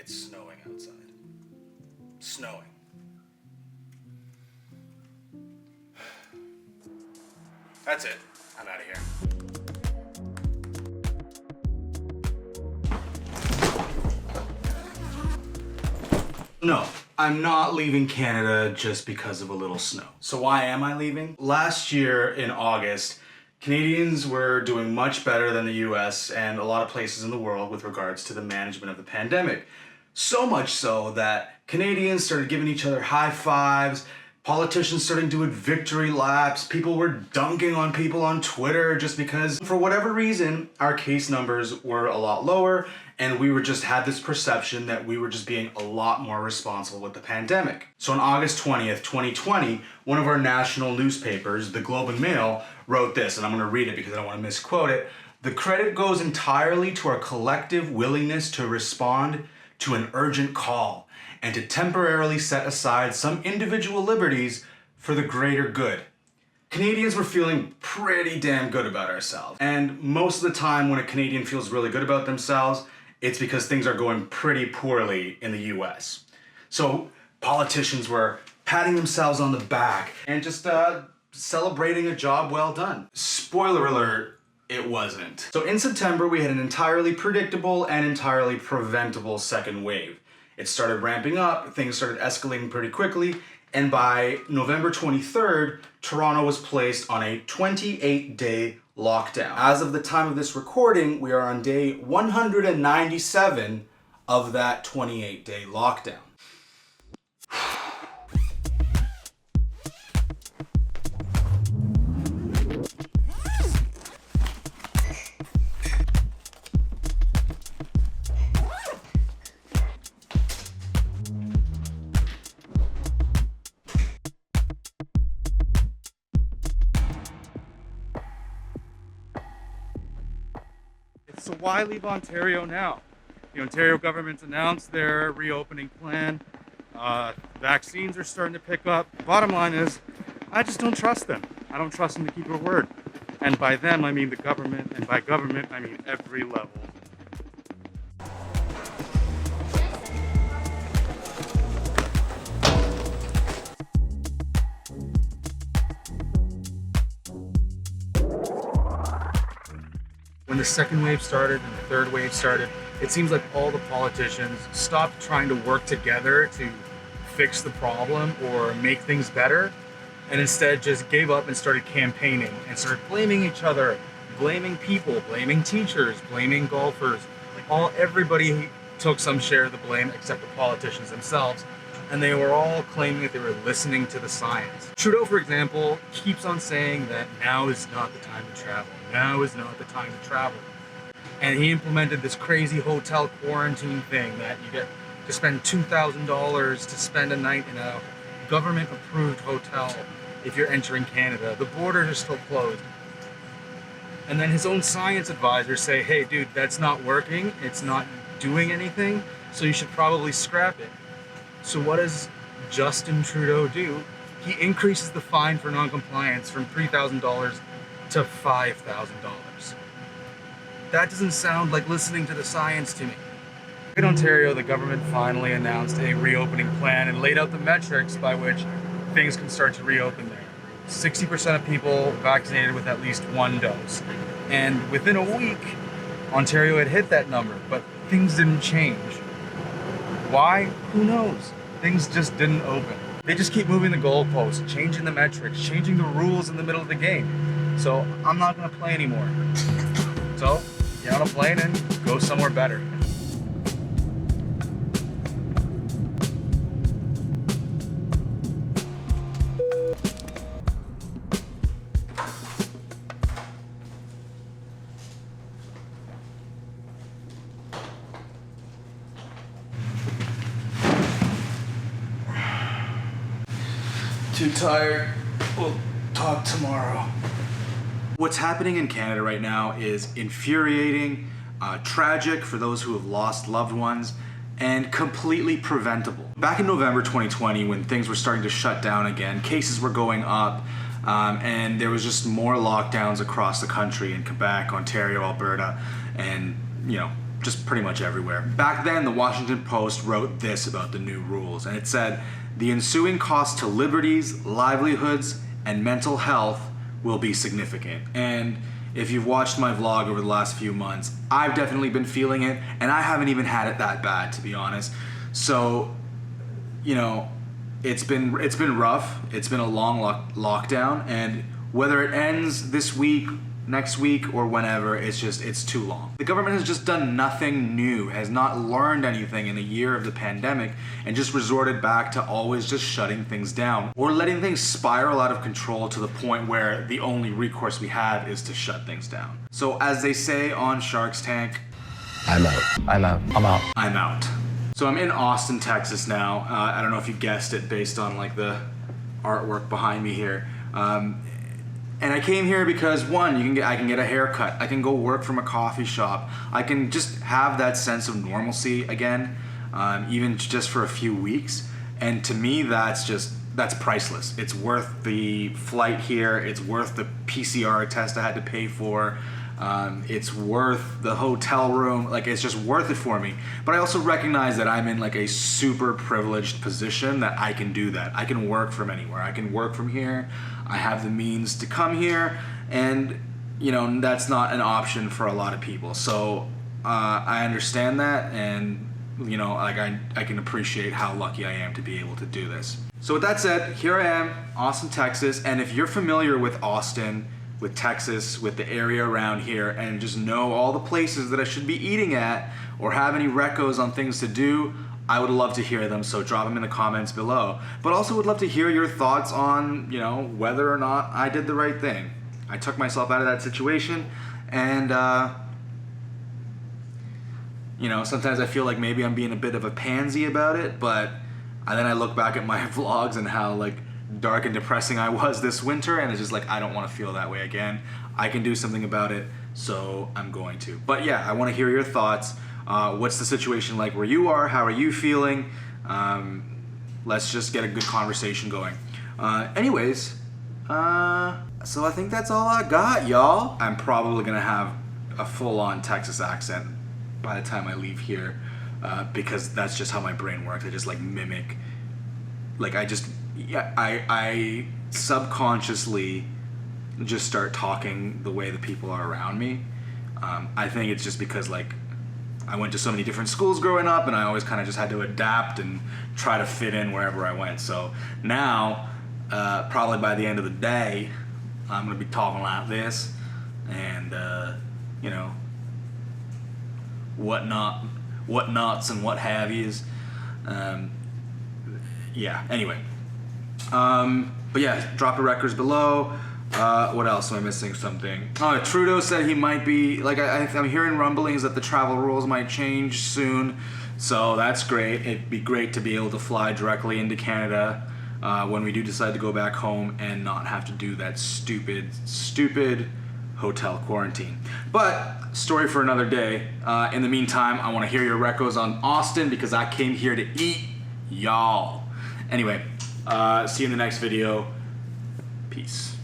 it's snowing outside. Snowing. That's it. I'm out of here. No, I'm not leaving Canada just because of a little snow. So why am I leaving? Last year in August, Canadians were doing much better than the US and a lot of places in the world with regards to the management of the pandemic. So much so that Canadians started giving each other high fives, politicians started doing victory laps, people were dunking on people on Twitter just because, for whatever reason, our case numbers were a lot lower and we were just had this perception that we were just being a lot more responsible with the pandemic. So on August 20th, 2020, one of our national newspapers, the Globe and Mail, wrote this, and I'm going to read it because I don't want to misquote it. The credit goes entirely to our collective willingness to respond to an urgent call and to temporarily set aside some individual liberties for the greater good. Canadians were feeling pretty damn good about ourselves. And most of the time when a Canadian feels really good about themselves, it's because things are going pretty poorly in the US. So politicians were patting themselves on the back and just celebrating a job well done. Spoiler alert, it wasn't. So in September, we had an entirely predictable and entirely preventable second wave. It started ramping up, things started escalating pretty quickly, and by November 23rd, Toronto was placed on a 28-day lockdown. As of the time of this recording, we are on day 197 of that 28-day lockdown. So why leave Ontario now? The Ontario government's announced their reopening plan. Vaccines are starting to pick up. Bottom line is, I just don't trust them. I don't trust them to keep their word. And by them, I mean the government, and by government, I mean every level. When the second wave started and the third wave started, it seems like all the politicians stopped trying to work together to fix the problem or make things better, and instead just gave up and started campaigning and started blaming each other, blaming people, blaming teachers, blaming golfers. Everybody took some share of the blame except the politicians themselves, and they were all claiming that they were listening to the science. Trudeau, for example, keeps on saying that now is not the time to travel. Now is not the time to travel. And he implemented this crazy hotel quarantine thing that you get to spend $2,000 to spend a night in a government-approved hotel if you're entering Canada. The borders are still closed. And then his own science advisors say, hey, dude, that's not working. It's not doing anything, so you should probably scrap it. So what does Justin Trudeau do? He increases the fine for non-compliance from $3,000 to $5,000. That doesn't sound like listening to the science to me. In Ontario, the government finally announced a reopening plan and laid out the metrics by which things can start to reopen there. 60% of people vaccinated with at least one dose. And within a week, Ontario had hit that number, but things didn't change. Why? Who knows? Things just didn't open. They just keep moving the goalposts, changing the metrics, changing the rules in the middle of the game. So I'm not gonna play anymore. So get on a plane and go somewhere better. Too tired. We'll talk tomorrow. What's happening in Canada right now is infuriating, tragic for those who have lost loved ones, and completely preventable. Back in November 2020, when things were starting to shut down again, cases were going up, and there was just more lockdowns across the country in Quebec, Ontario, Alberta, and just pretty much everywhere. Back then, the Washington Post wrote this about the new rules, and it said, "The ensuing cost to liberties, livelihoods, and mental health will be significant." And if you've watched my vlog over the last few months, I've definitely been feeling it, and I haven't even had it that bad, to be honest. So, you know, it's been rough. It's been a long lockdown, and whether it ends this week, next week, or whenever, it's too long. The government has just done nothing new, has not learned anything in a year of the pandemic, and just resorted back to always just shutting things down or letting things spiral out of control to the point where the only recourse we have is to shut things down. So as they say on Shark's Tank, I'm out. I'm out. I'm out. I'm out. So I'm in Austin, Texas now. I don't know if you guessed it based on like the artwork behind me here. And I came here because one, I can get a haircut. I can go work from a coffee shop. I can just have that sense of normalcy again, even just for a few weeks. And to me, that's priceless. It's worth the flight here. It's worth the PCR test I had to pay for. It's worth the hotel room. Like, it's just worth it for me. But I also recognize that I'm in like a super privileged position that I can do that. I can work from anywhere. I can work from here. I have the means to come here, and you know, that's not an option for a lot of people. So I understand that, and you know, like I can appreciate how lucky I am to be able to do this. So with that said, here I am, Austin, Texas, and if you're familiar with Austin, with Texas, with the area around here, and just know all the places that I should be eating at, or have any recos on things to do, I would love to hear them, so drop them in the comments below. But also would love to hear your thoughts on, you know, whether or not I did the right thing. I took myself out of that situation, and you know, sometimes I feel like maybe I'm being a bit of a pansy about it, but then I look back at my vlogs and how like dark and depressing I was this winter, and it's just like, I don't want to feel that way again. I can do something about it, so I'm going to. But yeah, I want to hear your thoughts. What's the situation like where you are? How are you feeling? Let's just get a good conversation going. Anyways, so I think that's all I got, y'all. I'm probably gonna have a full-on Texas accent by the time I leave here, because that's just how my brain works. I just like mimic, like I subconsciously just start talking the way the people are around me. I think it's just because like I went to so many different schools growing up, and I always kind of just had to adapt and try to fit in wherever I went. So now, probably by the end of the day, I'm gonna be talking like this, and you know, whatnots and what have yous. Yeah. Anyway, but yeah, drop your records below. What else? Am I missing something? Oh, Trudeau said he might be, like, I'm hearing rumblings that the travel rules might change soon, so that's great. It'd be great to be able to fly directly into Canada when we do decide to go back home and not have to do that stupid hotel quarantine. But, story for another day. In the meantime, I want to hear your recos on Austin, because I came here to eat, y'all. Anyway, see you in the next video. Peace.